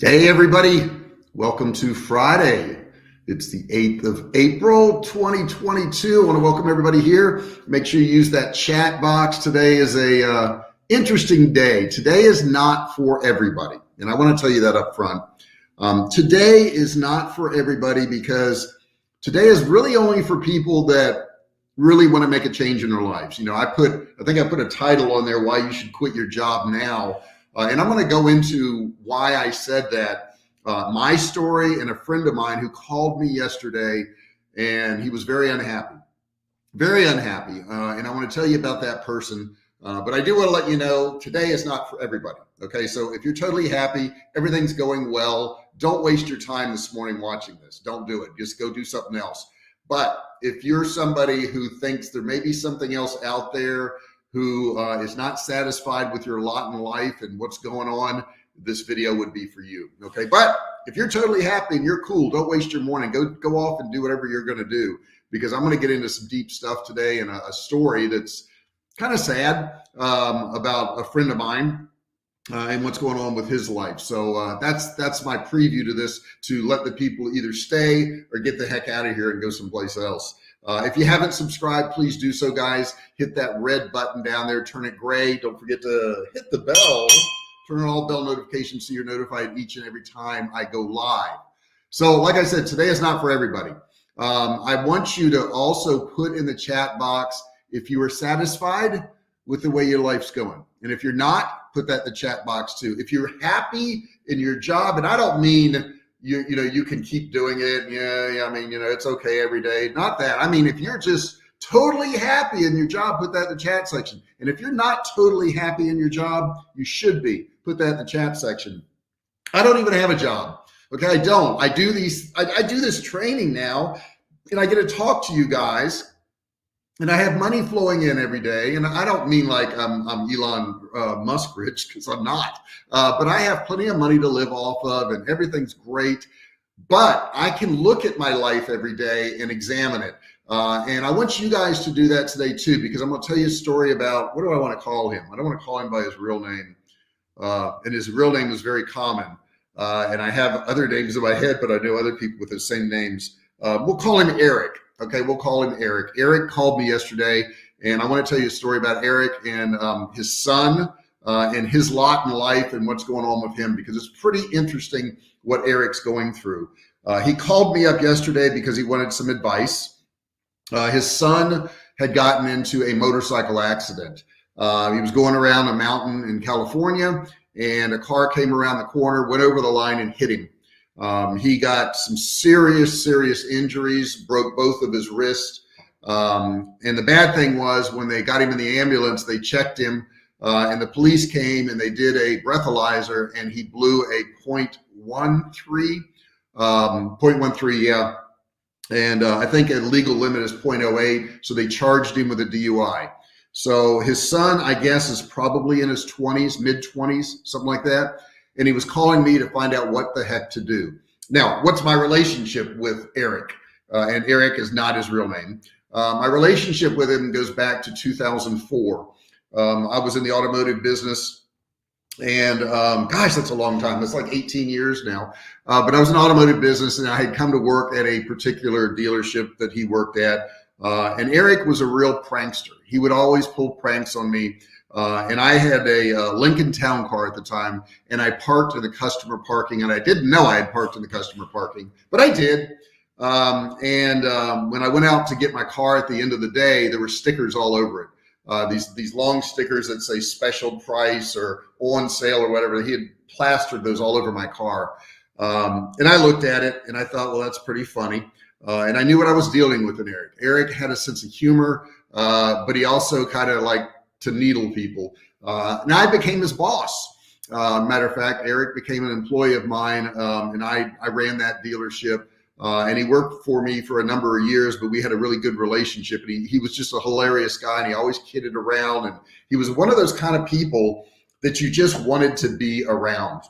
Hey everybody, welcome to Friday. It's the 8th of April, 2022. I want to welcome everybody here. Make sure you use that chat box. Today is a interesting day. Today is not for everybody, and I want to tell you that up front. Today is not for everybody because today is really only for people that really want to make a change in their lives. You know, I think I put a title on there, why you should quit your job now. And I'm going to go into why I said that, my story, and a friend of mine who called me yesterday, and he was very unhappy, very unhappy. And I want to tell you about that person. But I do want to let you know today is not for everybody. Okay. So if you're totally happy, everything's going well, don't waste your time this morning watching this. Don't do it. Just go do something else. But if you're somebody who thinks there may be something else out there, who is not satisfied with your lot in life and what's going on, this video would be for you. Okay. But if you're totally happy and you're cool, don't waste your morning. Go off and do whatever you're going to do, because I'm going to get into some deep stuff today, and a story that's kind of sad, about a friend of mine, and what's going on with his life. So that's my preview to this, to let the people either stay or get the heck out of here and go someplace else. If you haven't subscribed, please do so, guys. Hit that red button down there, turn it gray. Don't forget to hit the bell, turn on all bell notifications so you're notified each and every time I go live. So like I said, today is not for everybody. I want you to also put in the chat box if you are satisfied with the way your life's going. And if you're not, put that in the chat box too. If you're happy in your job, and I don't mean you can keep doing it. Yeah. I mean, it's okay every day. Not that. I mean, if you're just totally happy in your job, put that in the chat section. And if you're not totally happy in your job, you should be. Put that in the chat section. I don't even have a job. Okay, I don't. I do this training now, and I get to talk to you guys, and I have money flowing in every day. And I don't mean like I'm Elon Musk rich, because I'm not. But I have plenty of money to live off of, and everything's great. But I can look at my life every day and examine it. And I want you guys to do that today too, because I'm going to tell you a story about, what do I want to call him? I don't want to call him by his real name. And his real name is very common. And I have other names in my head, but I know other people with the same names. We'll call him Eric. Okay, we'll call him Eric. Eric called me yesterday, and I want to tell you a story about Eric and his son, and his lot in life and what's going on with him, because it's pretty interesting what Eric's going through. He called me up yesterday because he wanted some advice. His son had gotten into a motorcycle accident. He was going around a mountain in California, and a car came around the corner, went over the line, and hit him. He got some serious injuries, broke both of his wrists. And the bad thing was, when they got him in the ambulance, they checked him, and the police came and they did a breathalyzer, and he blew a 0.13, yeah. And I think a legal limit is 0.08. So they charged him with a DUI. So his son, I guess, is probably in his 20s, mid-20s, something like that. And he was calling me to find out what the heck to do. Now, what's my relationship with Eric? And Eric is not his real name. My relationship with him goes back to 2004. I was in the automotive business, and gosh, that's a long time. That's like 18 years now. But I was in automotive business, and I had come to work at a particular dealership that he worked at. And Eric was a real prankster. He would always pull pranks on me. And I had a Lincoln Town Car at the time, and I parked in the customer parking, and I didn't know I had parked in the customer parking, but I did. When I went out to get my car at the end of the day, there were stickers all over it. These long stickers that say special price or on sale or whatever. He had plastered those all over my car. And I looked at it and I thought, well, that's pretty funny. And I knew what I was dealing with in Eric. Eric had a sense of humor, but he also kind of liked to needle people. And I became his boss. Matter of fact, Eric became an employee of mine, and I ran that dealership. And he worked for me for a number of years, but we had a really good relationship. And he was just a hilarious guy, and he always kidded around. And he was one of those kind of people that you just wanted to be around.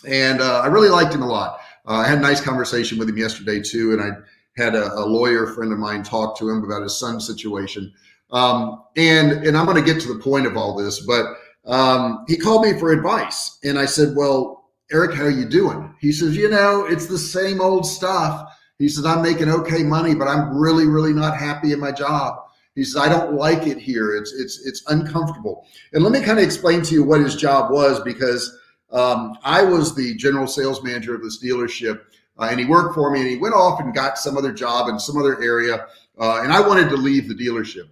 And I really liked him a lot. I had a nice conversation with him yesterday too, and I had a lawyer friend of mine talk to him about his son's situation. And I'm going to get to the point of all this, but he called me for advice. And I said, well, Eric, how are you doing? He says, it's the same old stuff. He says, I'm making okay money, but I'm really, really not happy in my job. He says, I don't like it here. It's uncomfortable. And let me kind of explain to you what his job was, because I was the general sales manager of this dealership, and he worked for me, and he went off and got some other job in some other area, and I wanted to leave the dealership.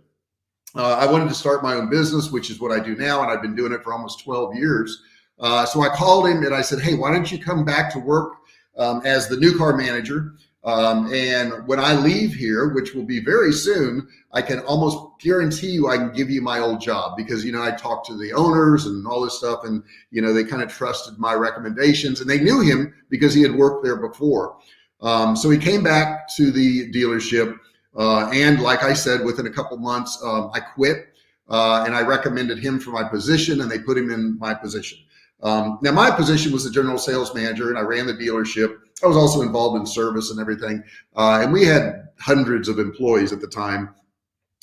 I wanted to start my own business, which is what I do now, and I've been doing it for almost 12 years. So I called him and I said, hey, why don't you come back to work as the new car manager? And when I leave here, which will be very soon, I can almost guarantee you I can give you my old job, because, I talked to the owners and all this stuff, and, they kind of trusted my recommendations, and they knew him because he had worked there before. So he came back to the dealership. And like I said, within a couple months, I quit, and I recommended him for my position, and they put him in my position. Now, my position was the general sales manager, and I ran the dealership. I was also involved in service and everything. And we had hundreds of employees at the time.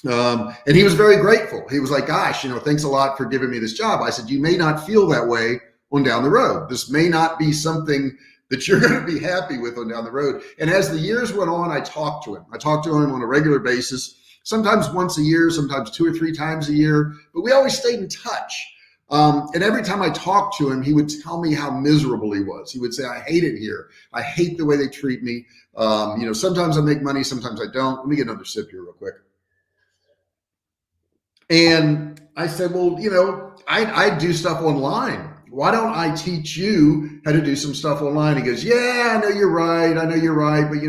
And he was very grateful. He was like, gosh, thanks a lot for giving me this job. I said, you may not feel that way on down the road. This may not be something that you're going to be happy with on down the road. And as the years went on, I talked to him. I talked to him on a regular basis, sometimes once a year, sometimes 2 or 3 times a year, but we always stayed in touch. And every time I talked to him, he would tell me how miserable he was. He would say, I hate it here. I hate the way they treat me. Sometimes I make money, sometimes I don't. Let me get another sip here real quick. And I said, well, I do stuff online. Why don't I teach you how to do some stuff online? He goes, yeah, I know you're right. But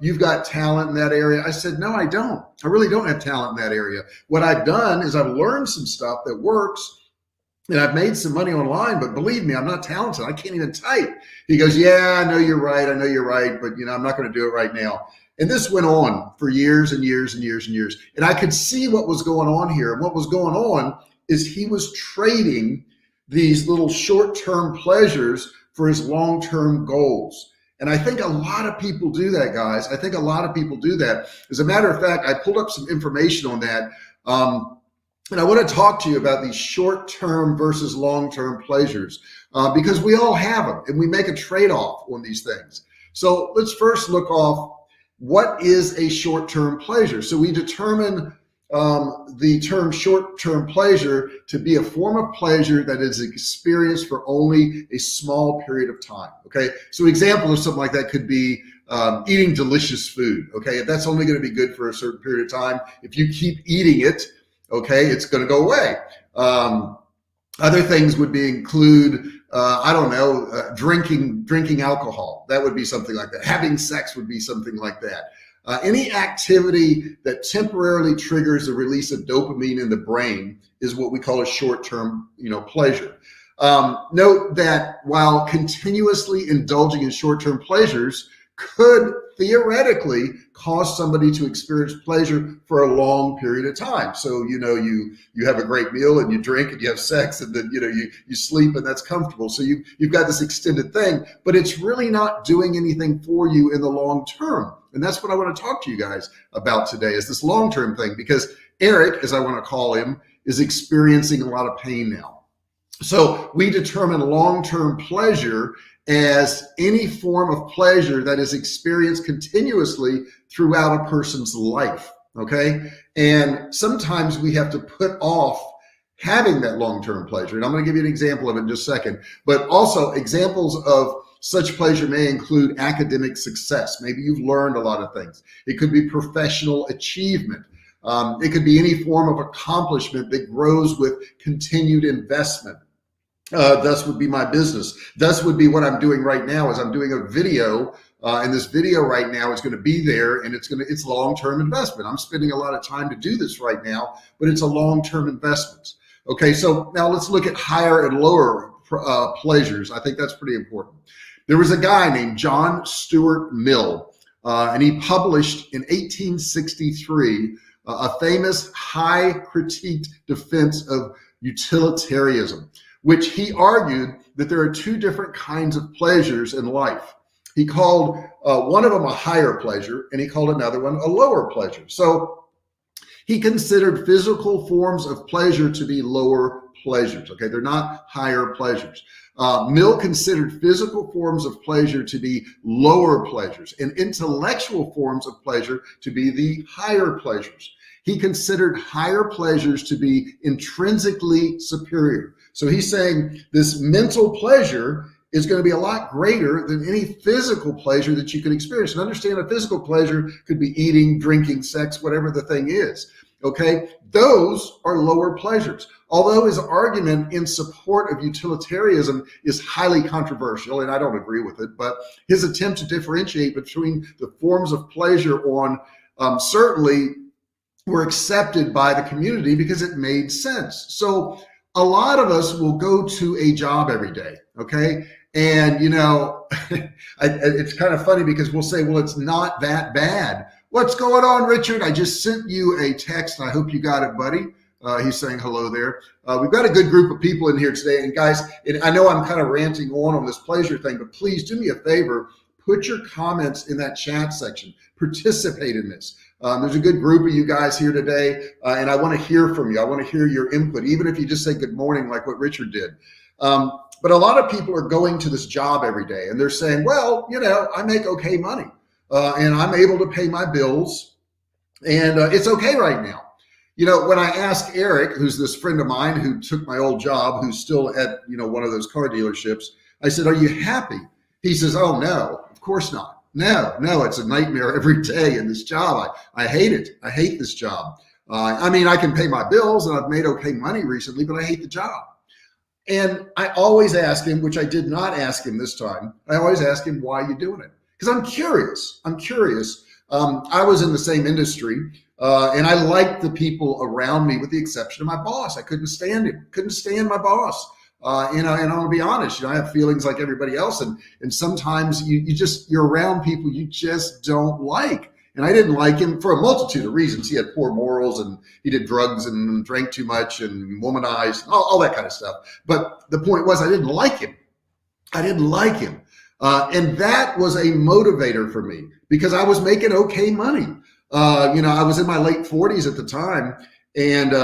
you've got talent in that area. I said, no, I don't. I really don't have talent in that area. What I've done is I've learned some stuff that works, and I've made some money online, but believe me, I'm not talented. I can't even type. He goes, yeah, I know you're right. But I'm not going to do it right now. And this went on for years and years and years and years. And I could see what was going on here. And what was going on is he was trading these little short-term pleasures for his long-term goals. And I think a lot of people do that, guys. I think a lot of people do that. As a matter of fact, I pulled up some information on that. And I want to talk to you about these short-term versus long-term pleasures, because we all have them, and we make a trade-off on these things. So let's first look off, what is a short-term pleasure? So we determine the term short-term pleasure to be a form of pleasure that is experienced for only a small period of time. Okay, so an example of something like that could be eating delicious food. Okay, if that's only going to be good for a certain period of time, if you keep eating it, okay, it's going to go away. Other things would include drinking alcohol. That would be something like that. Having sex would be something like that. Any activity that temporarily triggers the release of dopamine in the brain is what we call a short-term, pleasure. Note that while continuously indulging in short-term pleasures could theoretically cause somebody to experience pleasure for a long period of time. So, you have a great meal and you drink and you have sex and then, you sleep and that's comfortable. So you've got this extended thing, but it's really not doing anything for you in the long term. And that's what I want to talk to you guys about today, is this long-term thing, because Eric, as I want to call him, is experiencing a lot of pain now. So we determine long-term pleasure as any form of pleasure that is experienced continuously throughout a person's life, okay? And sometimes we have to put off having that long-term pleasure. And I'm going to give you an example of it in just a second. But also examples of such pleasure may include academic success. Maybe you've learned a lot of things. It could be professional achievement. It could be any form of accomplishment that grows with continued investment. Thus would be my business. Thus would be what I'm doing right now, is I'm doing a video, and this video right now is going to be there, and it's long-term investment. I'm spending a lot of time to do this right now, but it's a long-term investment. Okay, so now let's look at higher and lower pleasures. I think that's pretty important. There was a guy named John Stuart Mill, and he published in 1863 a famous high critiqued defense of utilitarianism, which he argued that there are 2 different kinds of pleasures in life. He called one of them a higher pleasure, and he called another one a lower pleasure. So he considered physical forms of pleasure to be lower pleasures. Okay, they're not higher pleasures. Mill considered physical forms of pleasure to be lower pleasures and intellectual forms of pleasure to be the higher pleasures. He considered higher pleasures to be intrinsically superior. So he's saying this mental pleasure is going to be a lot greater than any physical pleasure that you can experience. And understand, a physical pleasure could be eating, drinking, sex, whatever the thing is. Okay, those are lower pleasures. Although his argument in support of utilitarianism is highly controversial, and I don't agree with it, but his attempt to differentiate between the forms of pleasure on certainly were accepted by the community because it made sense. So a lot of us will go to a job every day, okay? And, you know, it's kind of funny because we'll say, well, it's not that bad. What's going on, Richard? I just sent you a text. I hope you got it, buddy. He's saying hello there. We've got a good group of people in here today. And guys, I know I'm kind of ranting on this pleasure thing, but please do me a favor. Put your comments in that chat section. Participate in this. There's a good group of you guys here today, and I want to hear from you. I want to hear your input, even if you just say good morning like what Richard did. But a lot of people are going to this job every day, and they're saying, well, you know, I make okay money, and I'm able to pay my bills, and it's okay right now. You know, when I asked Eric, who's this friend of mine who took my old job, who's still at, you know, one of those car dealerships, I said, are you happy? He says, oh, no, of course not. No, it's a nightmare every day in this job. I hate it. I hate this job. I mean, I can pay my bills and I've made okay money recently, but I hate the job. And I always ask him, which I did not ask him this time, I always ask him, why are you doing it? Because I'm curious. I was in the same industry, and I liked the people around me with the exception of my boss. I couldn't stand him, couldn't stand my boss. And I'm gonna be honest, you know, I have feelings like everybody else, and sometimes you're around people you just don't like. And I didn't like him for a multitude of reasons. He had poor morals, and he did drugs and drank too much and womanized, all that kind of stuff. But the point was, I didn't like him. And that was a motivator for me because I was making okay money. You know, I was in my late 40s at the time, and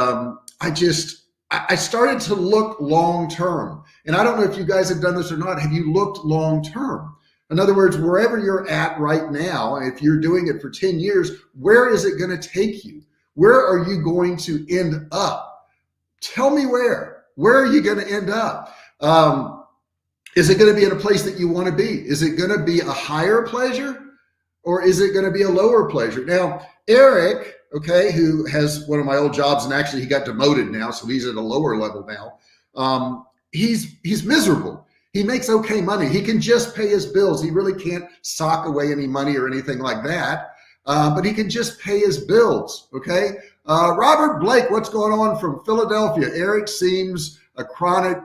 I started to look long term. And I don't know if you guys have done this or not. Have you looked long term? In other words, wherever you're at right now, if you're doing it for 10 years, where is it going to take you? Where are you going to end up? Tell me where. Where are you going to end up? Is it going to be in a place that you want to be? Is it going to be a higher pleasure, or is it going to be a lower pleasure? Now, Eric, okay, who has one of my old jobs, and actually he got demoted now, so he's at a lower level now. He's miserable. He makes okay money. He can just pay his bills. He really can't sock away any money or anything like that, but he can just pay his bills, okay? Robert Blake, what's going on from Philadelphia? Eric seems a chronic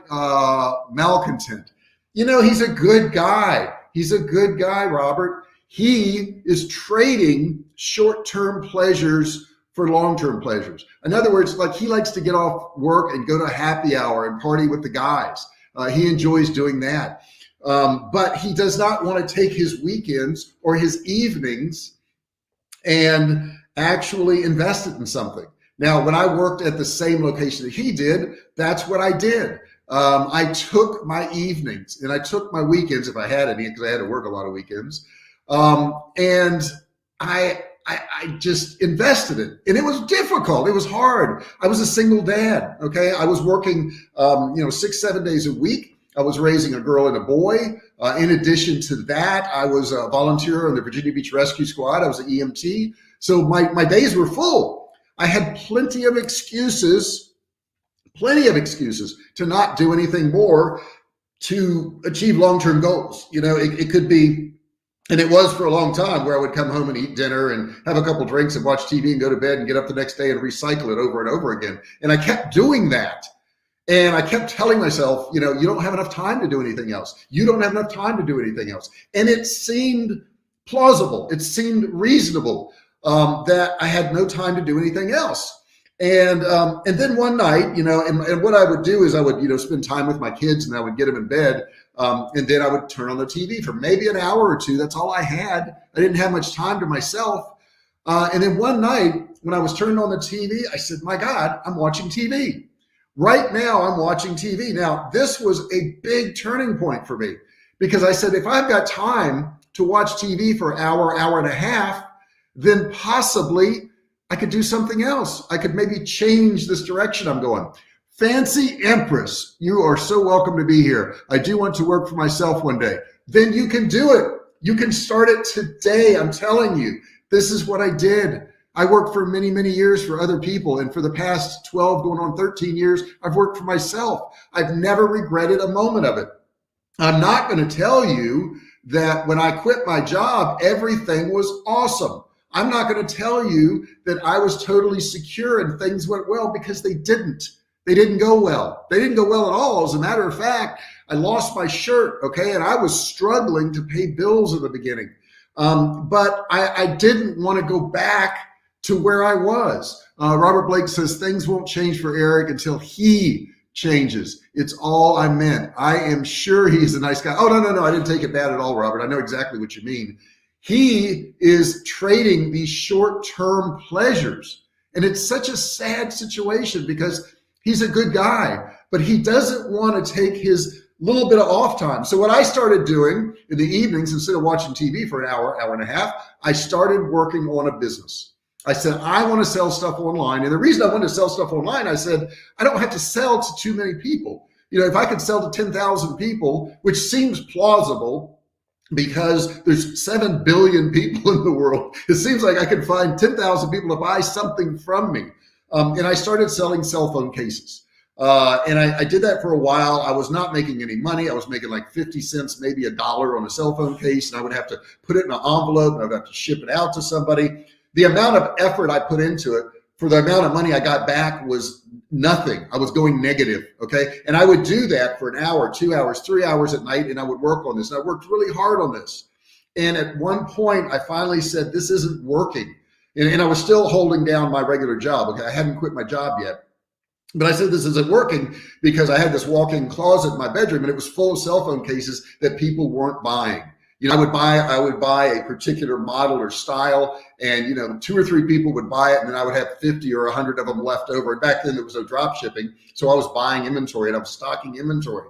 malcontent. You know, he's a good guy. He's a good guy, Robert. He is trading short-term pleasures for long-term pleasures. In other words, like, he likes to get off work and go to a happy hour and party with the guys. He enjoys doing that. But he does not want to take his weekends or his evenings and actually invest it in something. Now, when I worked at the same location that he did, that's what I did. I took my evenings and I took my weekends, if I had any, because I had to work a lot of weekends. And I just invested it, and it was difficult. It was hard. I was a single dad. Okay. I was working, 6-7 days a week. I was raising a girl and a boy. In addition to that, I was a volunteer on the Virginia Beach Rescue Squad. I was an EMT. So my days were full. I had plenty of excuses to not do anything more to achieve long-term goals. You know, it could be, and it was for a long time, where I would come home and eat dinner and have a couple drinks and watch TV and go to bed and get up the next day and recycle it over and over again. And I kept doing that. And I kept telling myself, you don't have enough time to do anything else. You don't have enough time to do anything else. And it seemed plausible. It seemed reasonable that I had no time to do anything else. And then one night, and what I would do is I would, spend time with my kids, and I would get them in bed. And then I would turn on the TV for maybe an hour or two. That's all I had. I didn't have much time to myself. And then one night when I was turning on the TV, I said, my God, I'm watching TV. Right now, I'm watching TV. Now, this was a big turning point for me because I said, if I've got time to watch TV for an hour, hour and a half, then possibly I could do something else. I could maybe change this direction I'm going. Fancy Empress, you are so welcome to be here. I do want to work for myself one day. Then you can do it. You can start it today. I'm telling you, this is what I did. I worked for many, many years for other people. And for the past 12, going on 13 years, I've worked for myself. I've never regretted a moment of it. I'm not going to tell you that when I quit my job, everything was awesome. I'm not going to tell you that I was totally secure and things went well, because they didn't. They didn't go well. They didn't go well at all. As a matter of fact, I lost my shirt, okay? And I was struggling to pay bills in the beginning. But I didn't want to go back to where I was. Robert Blake says, things won't change for Eric until he changes. It's all I meant. I am sure he's a nice guy. Oh, no, I didn't take it bad at all, Robert. I know exactly what you mean. He is trading these short-term pleasures. And it's such a sad situation because he's a good guy, but he doesn't want to take his little bit of off time. So what I started doing in the evenings, instead of watching TV for an hour, hour and a half, I started working on a business. I said, I want to sell stuff online. And the reason I wanted to sell stuff online, I said, I don't have to sell to too many people. You know, if I could sell to 10,000 people, which seems plausible because there's 7 billion people in the world, it seems like I could find 10,000 people to buy something from me. And I started selling cell phone cases. And I did that for a while. I was not making any money. I was making like 50 cents, maybe $1 on a cell phone case. And I would have to put it in an envelope and I would have to ship it out to somebody. The amount of effort I put into it for the amount of money I got back was nothing. I was going negative, okay? And I would do that for an hour, 2 hours, 3 hours at night, and I would work on this. And I worked really hard on this. And at one point, I finally said, this isn't working. And I was still holding down my regular job, okay? I hadn't quit my job yet. But I said, this isn't working because I had this walk-in closet in my bedroom and it was full of cell phone cases that people weren't buying. You know, I would buy a particular model or style and, you know, 2 or 3 people would buy it and then I would have 50 or 100 of them left over. And back then there was no drop shipping. So I was buying inventory and I was stocking inventory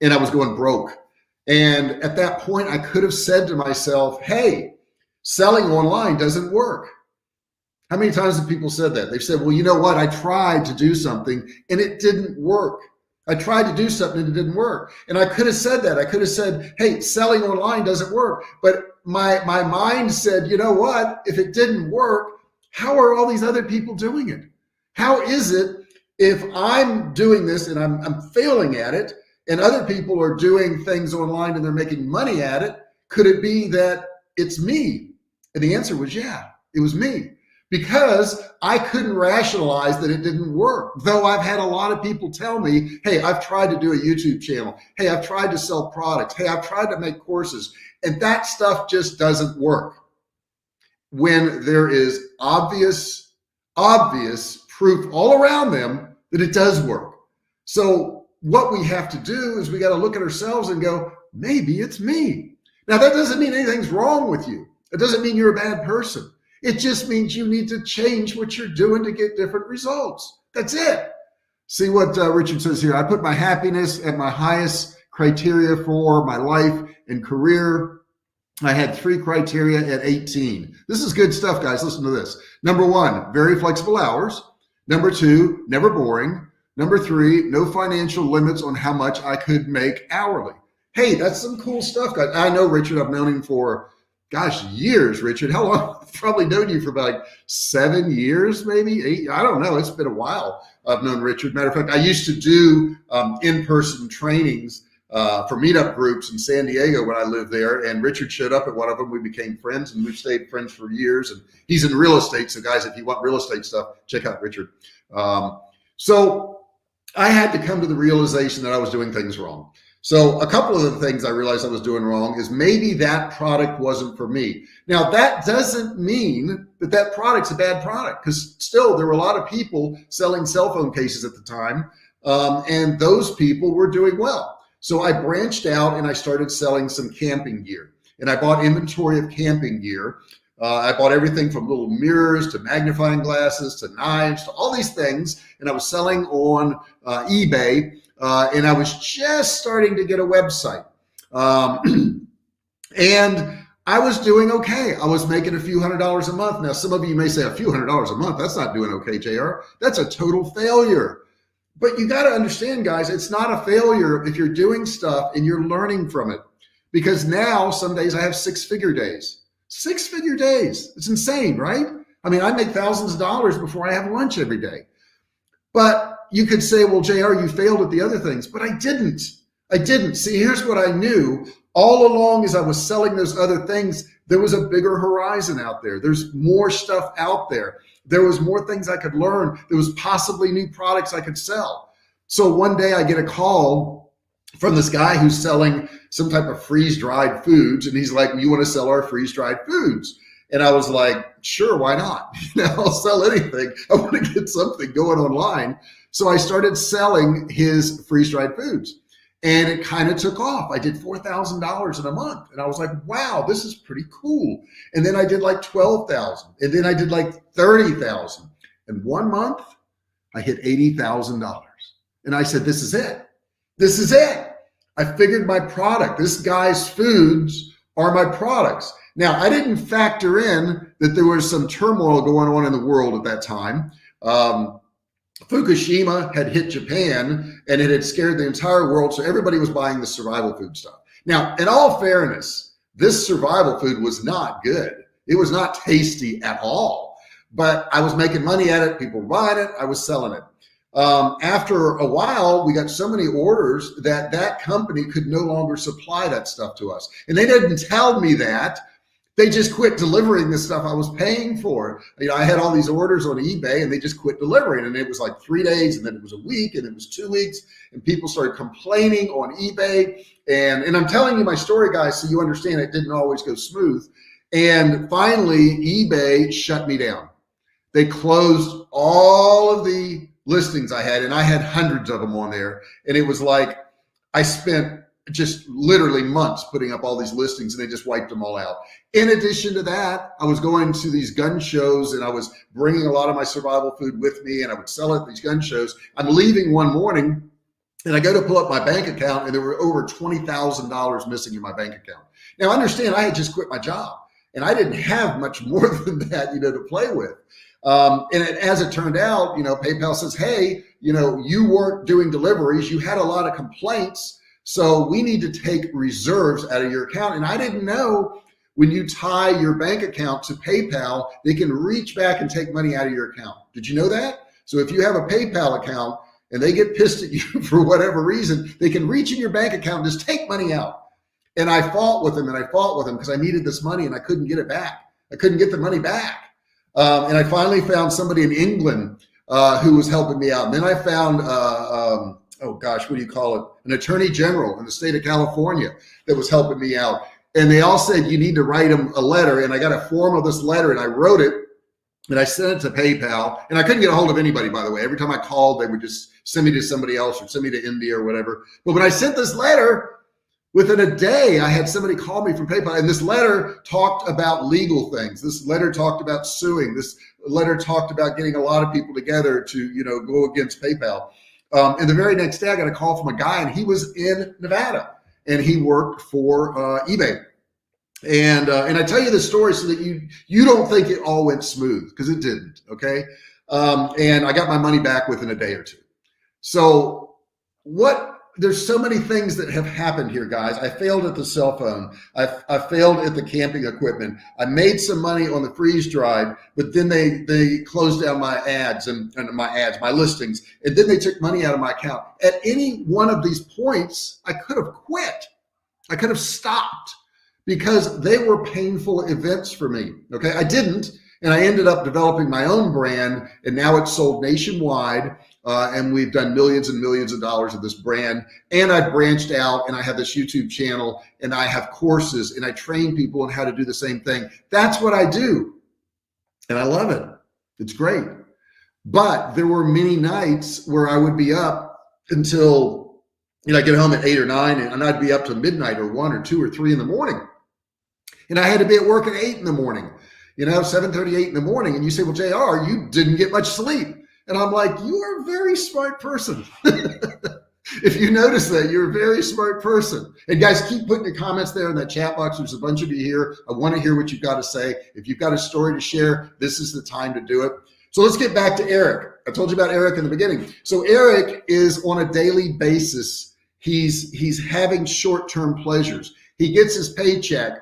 and I was going broke. And at that point I could have said to myself, hey, selling online doesn't work. How many times have people said that? They've said, well, you know what? I tried to do something and it didn't work. I tried to do something and it didn't work. And I could have said that. I could have said, hey, selling online doesn't work. But my mind said, you know what? If it didn't work, how are all these other people doing it? How is it if I'm doing this and I'm failing at it and other people are doing things online and they're making money at it? Could it be that it's me? And the answer was, yeah, it was me. Because I couldn't rationalize that it didn't work. Though I've had a lot of people tell me, hey, I've tried to do a YouTube channel. Hey, I've tried to sell products. Hey, I've tried to make courses. And that stuff just doesn't work. When there is obvious proof all around them that it does work. So what we have to do is we got to look at ourselves and go, maybe it's me. Now, that doesn't mean anything's wrong with you. It doesn't mean you're a bad person. It just means you need to change what you're doing to get different results. That's it. See what Richard says here. I put my happiness at my highest criteria for my life and career. I had 3 criteria at 18. This is good stuff, guys. Listen to this. Number 1, very flexible hours. Number 2, never boring. Number 3, no financial limits on how much I could make hourly. Hey, that's some cool stuff, guys. I know Richard. I've known him for years, Richard. How long? I've probably known you for about like 7 years, maybe 8. I don't know. It's been a while. I've known Richard. Matter of fact, I used to do in-person trainings for meetup groups in San Diego when I lived there. And Richard showed up at one of them. We became friends and we've stayed friends for years. And he's in real estate. So guys, if you want real estate stuff, check out Richard. So I had to come to the realization that I was doing things wrong. So a couple of the things I realized I was doing wrong is maybe that product wasn't for me. Now, that doesn't mean that that product's a bad product, because still there were a lot of people selling cell phone cases at the time, and those people were doing well. So I branched out and I started selling some camping gear, and I bought inventory of camping gear. I bought everything from little mirrors to magnifying glasses to knives to all these things. And I was selling on eBay, and I was just starting to get a website. And I was doing okay. I was making a few $100s a month. Now, some of you may say a few $100s a month. That's not doing okay, JR. That's a total failure. But you got to understand, guys, it's not a failure if you're doing stuff and you're learning from it. Because now some days I have 6-figure days. 6-figure days. It's insane, right? I mean, I make thousands of dollars before I have lunch every day. But you could say, well, JR, you failed at the other things. But I didn't. I didn't. See, here's what I knew. All along as I was selling those other things, there was a bigger horizon out there. There's more stuff out there. There was more things I could learn. There was possibly new products I could sell. So one day I get a call from this guy who's selling some type of freeze-dried foods. And he's like, you want to sell our freeze-dried foods? And I was like, sure, why not? I'll sell anything. I want to get something going online. So I started selling his freeze-dried foods. And it kind of took off. I did $4,000 in a month. And I was like, wow, this is pretty cool. And then I did like 12,000. And then I did like 30,000. And 1 month, I hit $80,000. And I said, this is it. This is it. I figured my product. This guy's foods are my products. Now, I didn't factor in that there was some turmoil going on in the world at that time. Fukushima had hit Japan and it had scared the entire world. So everybody was buying the survival food stuff. Now, in all fairness, this survival food was not good. It was not tasty at all, but I was making money at it. People were buying it. I was selling it. After a while, we got so many orders that that company could no longer supply that stuff to us. And they didn't tell me that. They just quit delivering the stuff I was paying for. You know, I had all these orders on eBay and they just quit delivering. And it was like 3 days, and then it was a week, and it was 2 weeks, and people started complaining on eBay. And I'm telling you my story, guys, so you understand it didn't always go smooth. And finally, eBay shut me down. They closed all of the listings I had, and I had hundreds of them on there. And it was like, I spent just literally months putting up all these listings, and they just wiped them all out. In addition to that, I was going to these gun shows, and I was bringing a lot of my survival food with me, and I would sell it at these gun shows. I'm leaving one morning, and I go to pull up my bank account, and there were over $20,000 missing in my bank account. Now, understand, I had just quit my job, and I didn't have much more than that, to play with. As it turned out, PayPal says, hey, you weren't doing deliveries. You had a lot of complaints. So we need to take reserves out of your account. And I didn't know when you tie your bank account to PayPal, they can reach back and take money out of your account. Did you know that? So if you have a PayPal account and they get pissed at you for whatever reason, they can reach in your bank account and just take money out. And I fought with them because I needed this money and I couldn't get it back. I couldn't get the money back. And I finally found somebody in England who was helping me out. And then I found, an attorney general in the state of California that was helping me out. And they all said, you need to write them a letter. And I got a form of this letter, and I wrote it, and I sent it to PayPal. And I couldn't get a hold of anybody, by the way. Every time I called, they would just send me to somebody else or send me to India or whatever. But when I sent this letter, within a day, I had somebody call me from PayPal, and this letter talked about legal things. This letter talked about suing. This letter talked about getting a lot of people together to, go against PayPal. And the very next day, I got a call from a guy, and he was in Nevada, and he worked for eBay. And I tell you this story so that you don't think it all went smooth, because it didn't. Okay, and I got my money back within a day or two. So there's so many things that have happened here, guys. I failed at the cell phone. I failed at the camping equipment. I made some money on the freeze dried, but then they closed down my ads and my listings, and then they took money out of my account. At any one of these points, I could have quit. I could have stopped because they were painful events for me. Okay, I didn't. And I ended up developing my own brand, and now it's sold nationwide. And we've done millions and millions of dollars of this brand. And I branched out, and I have this YouTube channel, and I have courses, and I train people on how to do the same thing. That's what I do. And I love it. It's great. But there were many nights where I would be up until, I get home at 8 or 9, and I'd be up to midnight or 1 or 2 or 3 in the morning. And I had to be at work at 8 in the morning. 7:38 in the morning, and you say, well, JR, you didn't get much sleep. And I'm like, you are a very smart person. If you notice that, you're a very smart person. And guys, keep putting your comments there in that chat box. There's a bunch of you here. I want to hear what you've got to say. If you've got a story to share, this is the time to do it. So let's get back to Eric. I told you about Eric in the beginning. So Eric is on a daily basis. He's having short-term pleasures. He gets his paycheck,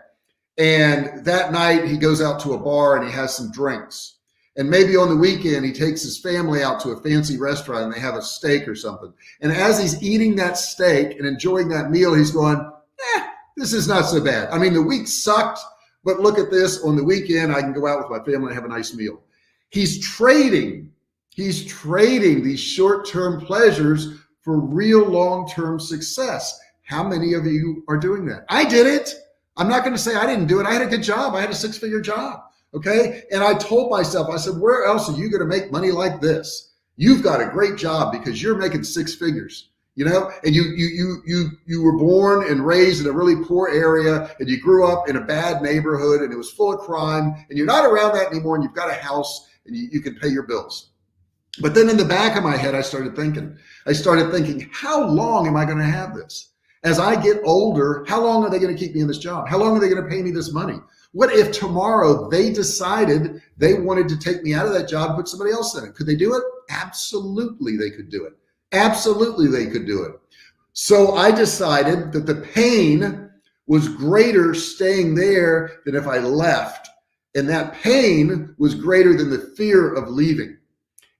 and that night he goes out to a bar and he has some drinks. And maybe on the weekend, he takes his family out to a fancy restaurant and they have a steak or something. And as he's eating that steak and enjoying that meal, he's going, this is not so bad. I mean, the week sucked, but look at this. On the weekend, I can go out with my family and have a nice meal. He's trading these short-term pleasures for real long-term success. How many of you are doing that? I did it. I'm not going to say I didn't do it. I had a good job. I had a 6-figure job. Okay. And I told myself, I said, where else are you going to make money like this? You've got a great job because you're making 6 figures, and you were born and raised in a really poor area, and you grew up in a bad neighborhood and it was full of crime, and you're not around that anymore, and you've got a house and you can pay your bills. But then in the back of my head, I started thinking, how long am I going to have this? As I get older, how long are they going to keep me in this job? How long are they going to pay me this money? What if tomorrow they decided they wanted to take me out of that job and put somebody else in it? Could they do it? Absolutely, they could do it. Absolutely, they could do it. So I decided that the pain was greater staying there than if I left. And that pain was greater than the fear of leaving.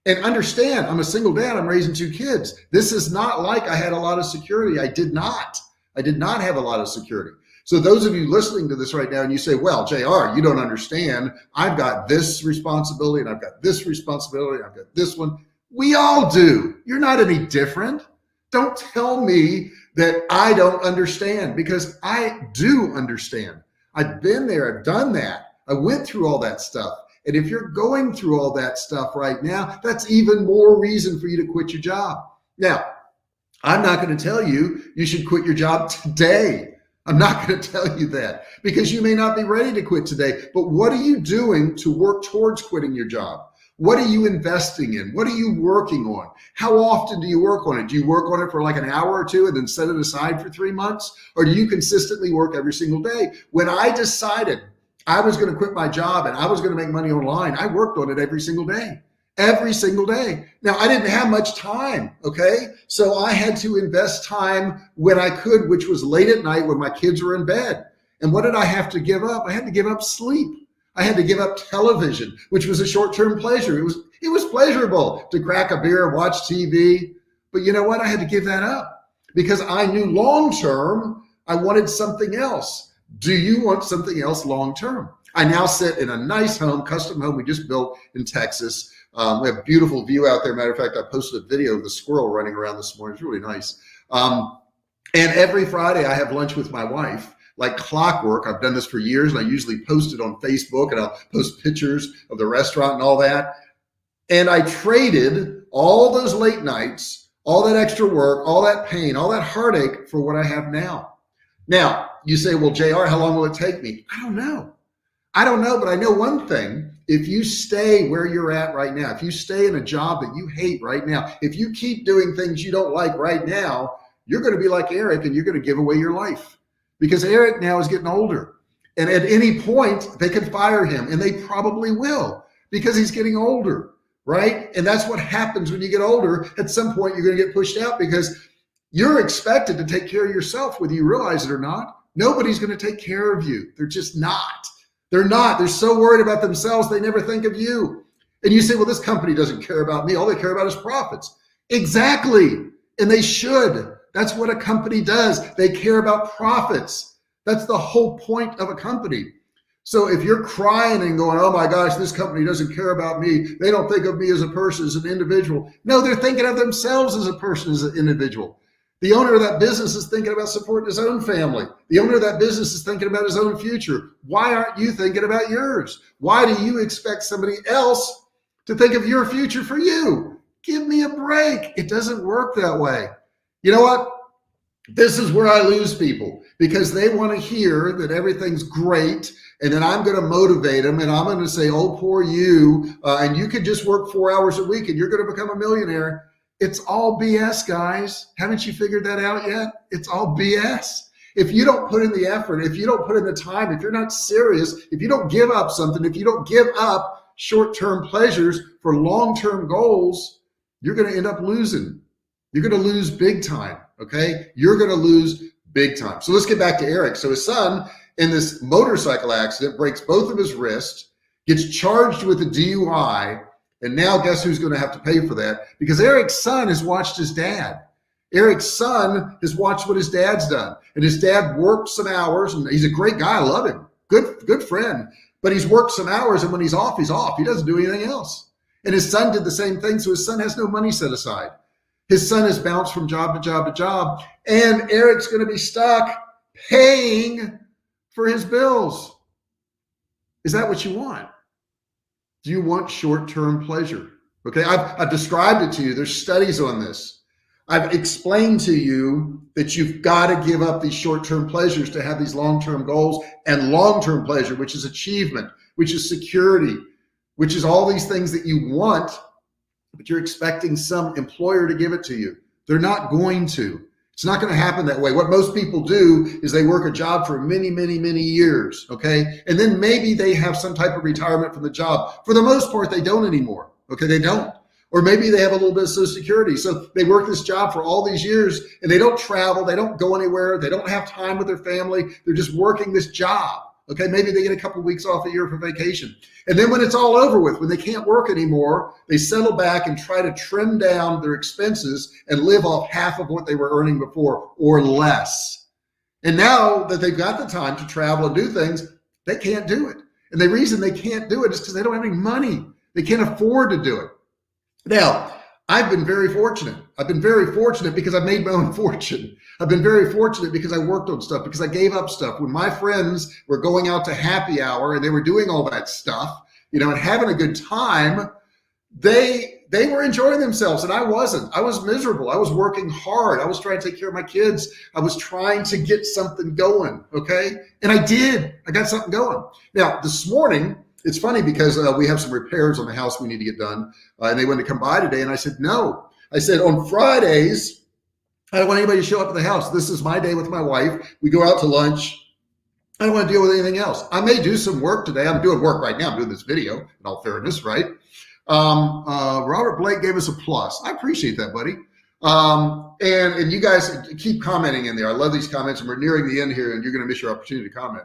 And understand, I'm a single dad. I'm raising 2 kids. This is not like I had a lot of security. I did not have a lot of security. So those of you listening to this right now and you say, well, JR, you don't understand. I've got this responsibility and I've got this responsibility. I've got this one. We all do. You're not any different. Don't tell me that I don't understand, because I do understand. I've been there. I've done that. I went through all that stuff. And if you're going through all that stuff right now, that's even more reason for you to quit your job. Now, I'm not going to tell you should quit your job today. I'm not going to tell you that, because you may not be ready to quit today. But what are you doing to work towards quitting your job? What are you investing in? What are you working on? How often do you work on it? Do you work on it for like an hour or two and then set it aside for 3 months? Or do you consistently work every single day? When I decided I was going to quit my job and I was going to make money online, I worked on it every single day. Every single day. Now, I didn't have much time, okay? So I had to invest time when I could, which was late at night when my kids were in bed. And what did I have to give up? I had to give up sleep. I had to give up television, which was a short-term pleasure. It was pleasurable to crack a beer and watch TV. But you know what? I had to give that up because I knew long-term I wanted something else. Do you want something else long-term? I now sit in a nice home, custom home we just built in Texas. We have a beautiful view out there. Matter of fact, I posted a video of the squirrel running around this morning. It's really nice. And every Friday I have lunch with my wife, like clockwork. I've done this for years, and I usually post it on Facebook, and I'll post pictures of the restaurant and all that. And I traded all those late nights, all that extra work, all that pain, all that heartache for what I have now. Now, you say, well, JR, how long will it take me? I don't know, but I know one thing. If you stay where you're at right now, if you stay in a job that you hate right now, if you keep doing things you don't like right now, you're going to be like Eric and you're going to give away your life, because Eric now is getting older. And at any point, they can fire him, and they probably will, because he's getting older, right? And that's what happens when you get older. At some point, you're going to get pushed out because you're expected to take care of yourself, whether you realize it or not. Nobody's going to take care of you. They're just not. They're not. They're so worried about themselves, they never think of you. And you say, well, this company doesn't care about me. All they care about is profits. Exactly. And they should. That's what a company does. They care about profits. That's the whole point of a company. So if you're crying and going, oh my gosh, this company doesn't care about me, they don't think of me as a person, as an individual. No, they're thinking of themselves as a person, as an individual. The owner of that business is thinking about supporting his own family. The owner of that business is thinking about his own future. Why aren't you thinking about yours? Why do you expect somebody else to think of your future for you? Give me a break. It doesn't work that way. You know what? This is where I lose people, because they want to hear that everything's great, and then I'm going to motivate them, and I'm going to say, oh, poor you, and you could just work 4 hours a week and you're going to become a millionaire. It's all BS, guys. Haven't you figured that out yet? It's all BS. If you don't put in the effort, if you don't put in the time, if you're not serious, if you don't give up something, if you don't give up short-term pleasures for long-term goals, you're going to end up losing. You're going to lose big time, okay? You're going to lose big time. So let's get back to Eric. So his son, in this motorcycle accident, breaks both of his wrists, gets charged with a DUI, and now guess who's going to have to pay for that? Because Eric's son has watched his dad. Eric's son has watched what his dad's done. And his dad worked some hours, and he's a great guy. I love him. Good friend. But he's worked some hours, and when he's off, he's off. He doesn't do anything else. And his son did the same thing, so his son has no money set aside. His son has bounced from job to job to job, and Eric's going to be stuck paying for his bills. Is that what you want? Do you want short-term pleasure? Okay, I've described it to you. There's studies on this. I've explained to you that you've got to give up these short-term pleasures to have these long-term goals, and long-term pleasure, which is achievement, which is security, which is all these things that you want, but you're expecting some employer to give it to you. They're not going to. It's not going to happen that way. What most people do is they work a job for many, many, many years, okay? And then maybe they have some type of retirement from the job. For the most part, they don't anymore, okay? They don't. Or maybe they have a little bit of Social Security. So they work this job for all these years, and they don't travel, they don't go anywhere, they don't have time with their family. They're just working this job. Okay, maybe they get a couple of weeks off a year for vacation. And then when it's all over with, when they can't work anymore, they settle back and try to trim down their expenses and live off half of what they were earning before or less. And now that they've got the time to travel and do things, they can't do it. And the reason they can't do it is because they don't have any money. They can't afford to do it. Now, I've been very fortunate. I've been very fortunate because I've made my own fortune. I've been very fortunate because I worked on stuff, because I gave up stuff. When my friends were going out to happy hour and they were doing all that stuff, you know, and having a good time, they were enjoying themselves, and I wasn't. I was miserable. I was working hard. I was trying to take care of my kids. I was trying to get something going, okay? And I did. I got something going. Now, this morning, it's funny because we have some repairs on the house we need to get done, and they wanted to come by today, and I said, no. I said, on Fridays, I don't want anybody to show up at the house. This is my day with my wife. We go out to lunch. I don't want to deal with anything else. I may do some work today. I'm doing work right now. I'm doing this video, in all fairness, right? Robert Blake gave us a plus. I appreciate that, buddy. And you guys keep commenting in there. I love these comments, and we're nearing the end here, and you're going to miss your opportunity to comment.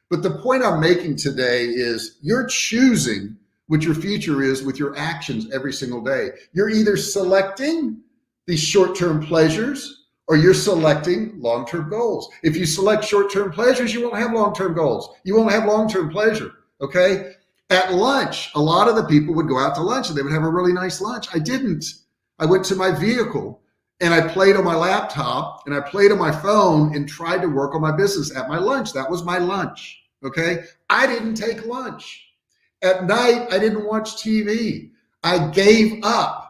But the point I'm making today is you're choosing what your future is with your actions every single day. You're either selecting these short-term pleasures or you're selecting long-term goals. If you select short-term pleasures, you won't have long-term goals. You won't have long-term pleasure, okay? At lunch, a lot of the people would go out to lunch and they would have a really nice lunch. I didn't. I went to my vehicle and I played on my laptop and I played on my phone and tried to work on my business at my lunch. That was my lunch, okay? I didn't take lunch. At night, I didn't watch TV. I gave up.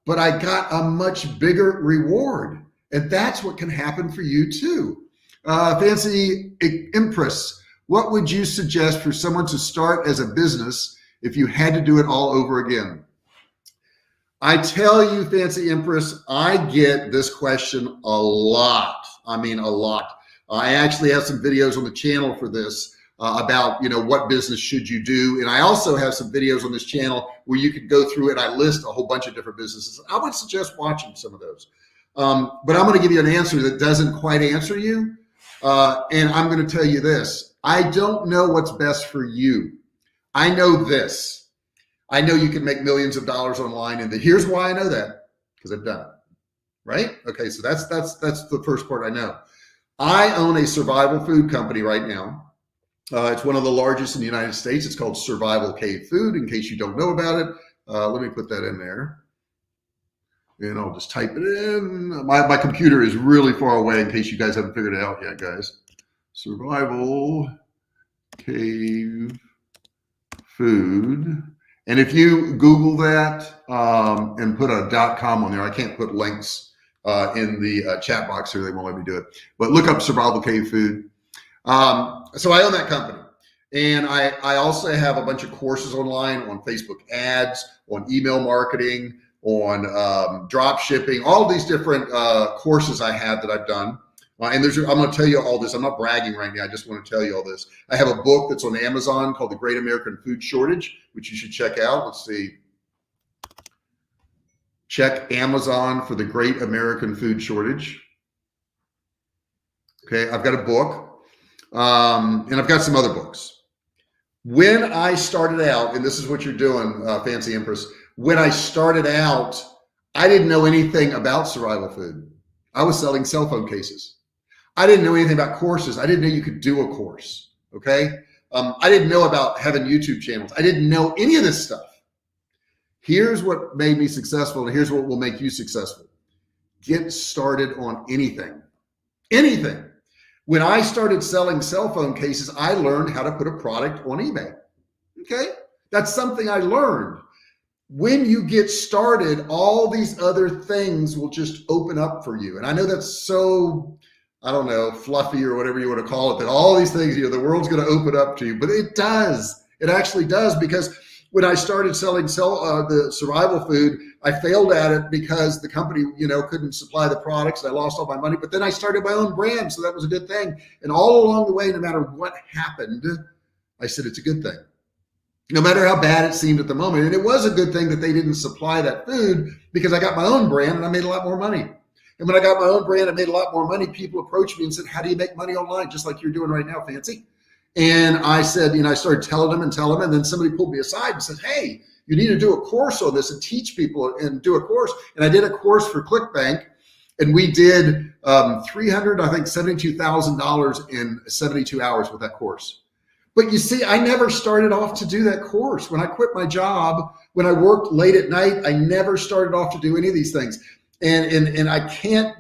But I got a much bigger reward. And that's what can happen for you too. Fancy Empress, what would you suggest for someone to start as a business if you had to do it all over again? I tell you, Fancy Empress, I get this question a lot. I mean, a lot. I actually have some videos on the channel for this about, you know, what business should you do. And I also have some videos on this channel where you can go through and I list a whole bunch of different businesses. I would suggest watching some of those. But I'm going to give you an answer that doesn't quite answer you. And I'm going to tell you this. I don't know what's best for you. I know this. I know you can make millions of dollars online, and here's why I know that, because I've done it, right? Okay, so that's the first part I know. I own a survival food company right now. It's one of the largest in the United States. It's called Survivalcave Food, in case you don't know about it. Let me put that in there. And I'll just type it in. My computer is really far away in case you guys haven't figured it out yet, guys. Survivalcave Food. And if you Google that and put a .com on there, I can't put links in the chat box here. They won't let me do it. But look up Survivalcave Food. So I own that company. And I also have a bunch of courses online on Facebook ads, on email marketing, on drop shipping, all these different courses I have that I've done. And I'm going to tell you all this. I'm not bragging right now. I just want to tell you all this. I have a book that's on Amazon called The Great American Food Shortage, which you should check out. Let's see. Check Amazon for The Great American Food Shortage. Okay, I've got a book, and I've got some other books. When I started out, and this is what you're doing, Fancy Empress, when I started out, I didn't know anything about survival food. I was selling cell phone cases. I didn't know anything about courses. I didn't know you could do a course, okay? I didn't know about having YouTube channels. I didn't know any of this stuff. Here's what made me successful, and here's what will make you successful. Get started on anything, anything. When I started selling cell phone cases, I learned how to put a product on eBay. Okay, that's something I learned. When you get started, all these other things will just open up for you. And I know that's so, I don't know, fluffy or whatever you want to call it, that all these things, the world's going to open up to you, but it does. It actually does, because when I started selling the survival food, I failed at it because the company, couldn't supply the products. And I lost all my money. But then I started my own brand, so that was a good thing. And all along the way, no matter what happened, I said it's a good thing. No matter how bad it seemed at the moment. And it was a good thing that they didn't supply that food, because I got my own brand and I made a lot more money. And when I got my own brand, I made a lot more money. People approached me and said, how do you make money online? Just like you're doing right now, Fancy. And I said, I started telling them. And then somebody pulled me aside and said, hey, you need to do a course on this and teach people and do a course. And I did a course for ClickBank, and we did $72,000 in 72 hours with that course. But you see, I never started off to do that course. When I quit my job, when I worked late at night, I never started off to do any of these things. And I can't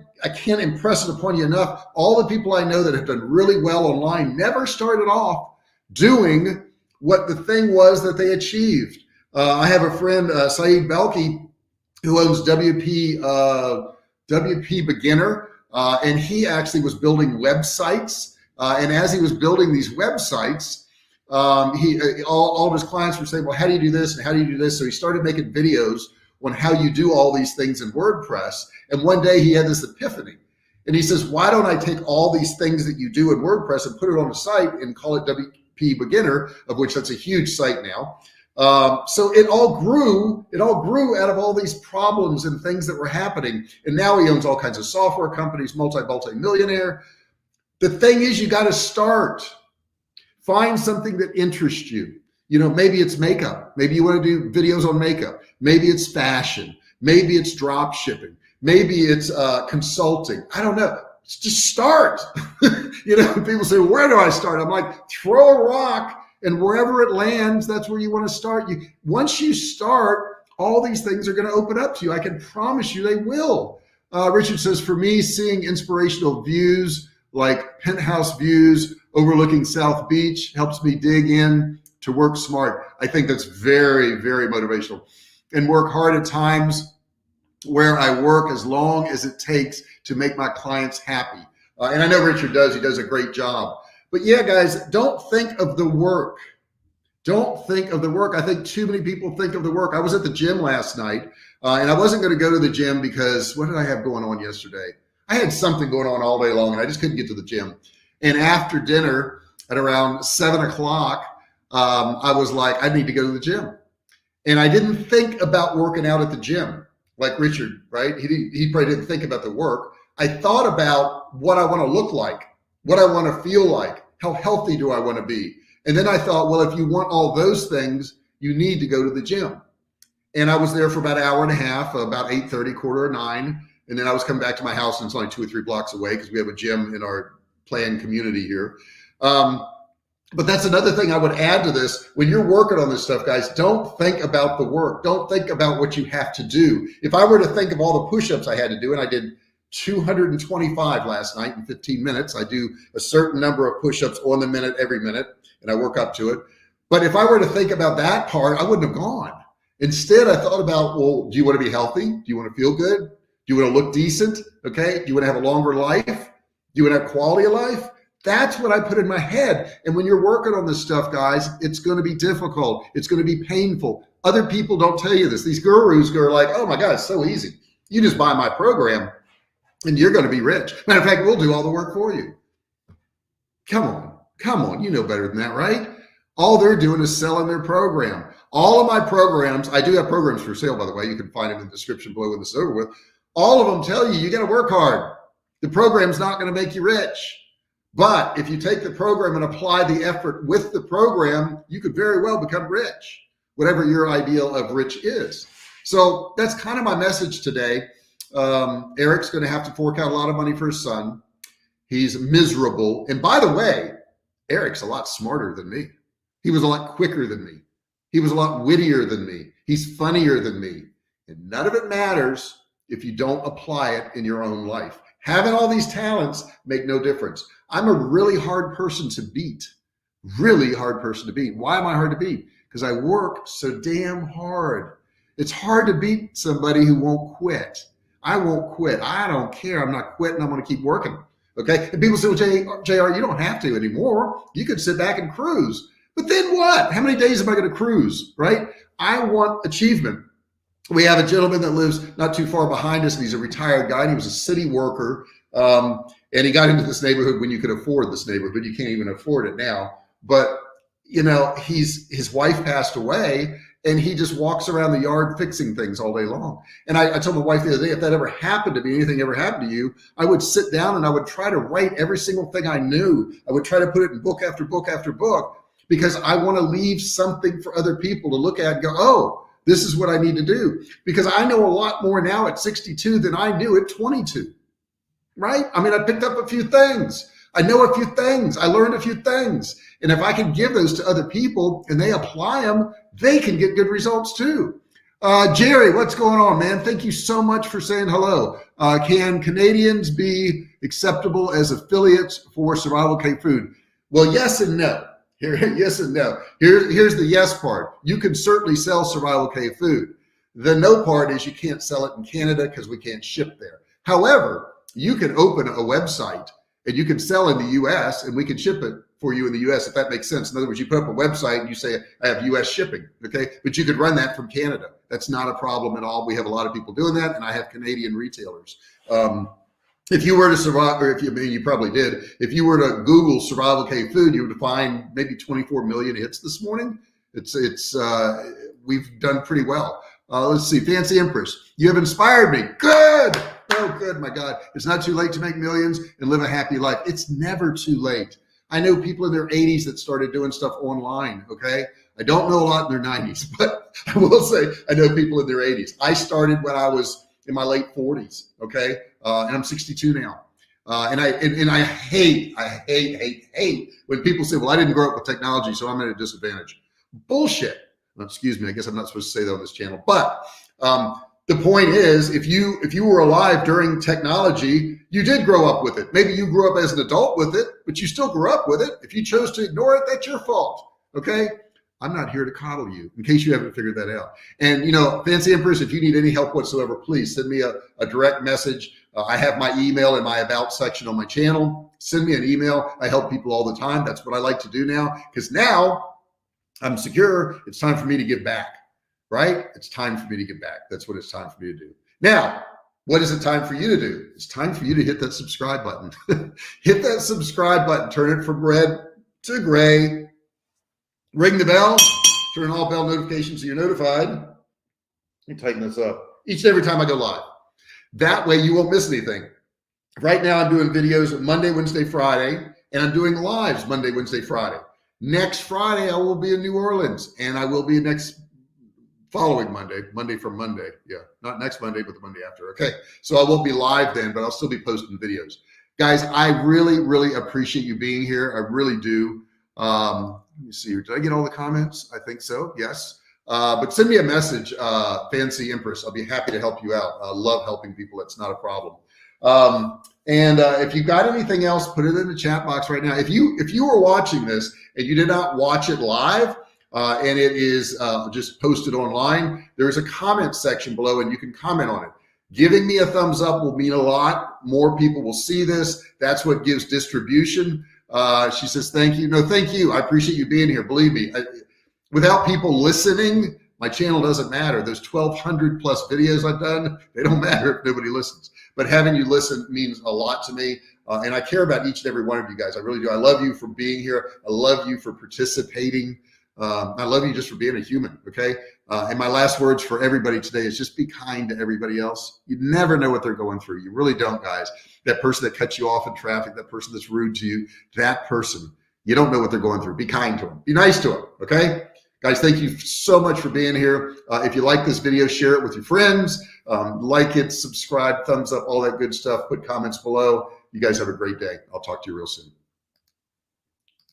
impress it upon you enough. All the people I know that have done really well online never started off doing what the thing was that they achieved. I have a friend, Saeed Belki, who owns WP Beginner, and he actually was building websites. And as he was building these websites, all of his clients were saying, well, how do you do this and how do you do this? So he started making videos on how you do all these things in WordPress. And one day he had this epiphany. And he says, why don't I take all these things that you do in WordPress and put it on a site and call it WP Beginner, of which that's a huge site now. So it all grew out of all these problems and things that were happening. And now he owns all kinds of software companies, multi-millionaire. The thing is, you got to start. Find something that interests you. Maybe it's makeup. Maybe you want to do videos on makeup. Maybe it's fashion. Maybe it's drop shipping. Maybe it's consulting. I don't know. Just start. People say, where do I start? I'm like, throw a rock, and wherever it lands, that's where you want to start. Once you start, all these things are going to open up to you. I can promise you they will. Richard says, for me, seeing inspirational views like penthouse views overlooking South Beach helps me dig in to work smart. I think that's very, very motivational. And work hard at times where I work as long as it takes to make my clients happy. And I know Richard does. He does a great job. But yeah, guys, don't think of the work. Don't think of the work. I think too many people think of the work. I was at the gym last night, and I wasn't going to go to the gym because what did I have going on yesterday? I had something going on all day long, and I just couldn't get to the gym. And after dinner at around 7 o'clock, I was like, I need to go to the gym. And I didn't think about working out at the gym like Richard, right? He probably didn't think about the work. I thought about what I want to look like, what I want to feel like, how healthy do I want to be? And then I thought, well, if you want all those things, you need to go to the gym. And I was there for about an hour and a half, about 8:30, 8:45. And then I was coming back to my house, and it's only 2 or 3 blocks away because we have a gym in our planned community here. But that's another thing I would add to this. When you're working on this stuff, guys, don't think about the work. Don't think about what you have to do. If I were to think of all the push-ups I had to do, and I did 225 last night in 15 minutes. I do a certain number of push-ups on the minute, every minute, and I work up to it. But if I were to think about that part, I wouldn't have gone. Instead, I thought about, well, do you want to be healthy? Do you want to feel good? Do you want to look decent? Okay. Do you want to have a longer life? Do you want to have quality of life? That's what I put in my head. And when you're working on this stuff, guys, it's going to be difficult. It's going to be painful. Other people don't tell you this. These gurus are like, oh my God, it's so easy. You just buy my program and you're going to be rich. Matter of fact, we'll do all the work for you. Come on. You know better than that, right? All they're doing is selling their program. All of my programs, I do have programs for sale, by the way. You can find them in the description below when this is over with. All of them tell you got to work hard. The program's not going to make you rich. But if you take the program and apply the effort with the program, you could very well become rich, whatever your ideal of rich is. So that's kind of my message today. Eric's going to have to fork out a lot of money for his son. He's miserable. And by the way, Eric's a lot smarter than me. He was a lot quicker than me. He was a lot wittier than me. He's funnier than me. And none of it matters if you don't apply it in your own life. Having all these talents make no difference. I'm a really hard person to beat. Really hard person to beat. Why am I hard to beat? Because I work so damn hard. It's hard to beat somebody who won't quit. I won't quit. I don't care. I'm not quitting. I'm going to keep working. Okay. And people say, well, JR, you don't have to anymore. You could sit back and cruise. But then what? How many days am I going to cruise? Right? I want achievement. We have a gentleman that lives not too far behind us, and he's a retired guy, and he was a city worker. And he got into this neighborhood when you could afford this neighborhood. You can't even afford it now. But, you know, his wife passed away, and he just walks around the yard fixing things all day long. And I told my wife the other day, if that ever happened to me, anything ever happened to you, I would sit down and I would try to write every single thing I knew. I would try to put it in book after book after book, because I want to leave something for other people to look at and go, oh, this is what I need to do. Because I know a lot more now at 62 than I knew at 22, right? I mean, I picked up a few things. I know a few things. I learned a few things. And if I can give those to other people and they apply them, they can get good results too. Jerry, what's going on, man? Thank you so much for saying hello. Can Canadians be acceptable as affiliates for Survivalcave food? Well, yes and no. Yes and no. Here's the yes part. You can certainly sell Survivalcave food. The no part is you can't sell it in Canada because we can't ship there. However, you can open a website and you can sell in the US and we can ship it for you in the US, if that makes sense. In other words, you put up a website and you say, I have US shipping, okay? But you could run that from Canada. That's not a problem at all. We have a lot of people doing that, and I have Canadian retailers. If you were to survive, or you probably did, if you were to Google Survivalcave food, you would find maybe 24 million hits this morning. We've done pretty well. Let's see, Fancy Empress, you have inspired me. Good. Oh, good, my God. It's not too late to make millions and live a happy life. It's never too late. I know people in their 80s that started doing stuff online, okay? I don't know a lot in their 90s, but I will say I know people in their 80s. I started when I was in my late 40s, okay? And I'm 62 now. And I hate when people say, well, I didn't grow up with technology, so I'm at a disadvantage. Bullshit. Well, excuse me, I guess I'm not supposed to say that on this channel. But the point is, if you were alive during technology, you did grow up with it. Maybe you grew up as an adult with it, but you still grew up with it. If you chose to ignore it, that's your fault, okay? I'm not here to coddle you, in case you haven't figured that out. And, you know, Fancy Empress, if you need any help whatsoever, please send me a direct message. I have my email in my About section on my channel. Send me an email. I help people all the time. That's what I like to do now, because now I'm secure. It's time for me to give back, right? It's time for me to give back. That's what it's time for me to do. Now, what is it time for you to do? It's time for you to hit that subscribe button. Hit that subscribe button. Turn it from red to gray. Ring the bell, turn all bell notifications so you're notified. Let me tighten this up. Each and every time I go live. That way you won't miss anything. Right now I'm doing videos Monday, Wednesday, Friday, and I'm doing lives Monday, Wednesday, Friday. Next Friday I will be in New Orleans, and I will be next following Monday from Monday. Yeah, not next Monday, but the Monday after. Okay, so I won't be live then, but I'll still be posting videos. Guys, I really, really appreciate you being here. I really do. Let me see here. Did I get all the comments? I think so. Yes. But send me a message, Fancy Empress. I'll be happy to help you out. I love helping people. That's not a problem. If you've got anything else, put it in the chat box right now. If you were watching this and you did not watch it live, and it is just posted online, there is a comment section below and you can comment on it. Giving me a thumbs up will mean a lot. More people will see this. That's what gives distribution. She says, thank you. No, thank you. I appreciate you being here. Believe me, without people listening, my channel doesn't matter. Those 1,200 plus videos I've done, they don't matter if nobody listens. But having you listen means a lot to me. And I care about each and every one of you guys. I really do. I love you for being here. I love you for participating. I love you just for being a human, okay? And my last words for everybody today is just be kind to everybody else. You never know what they're going through. You really don't, guys. That person that cuts you off in traffic, that person that's rude to you, that person, you don't know what they're going through. Be kind to them. Be nice to them, okay? Guys, thank you so much for being here. If you like this video, share it with your friends. Like it, subscribe, thumbs up, all that good stuff. Put comments below. You guys have a great day. I'll talk to you real soon.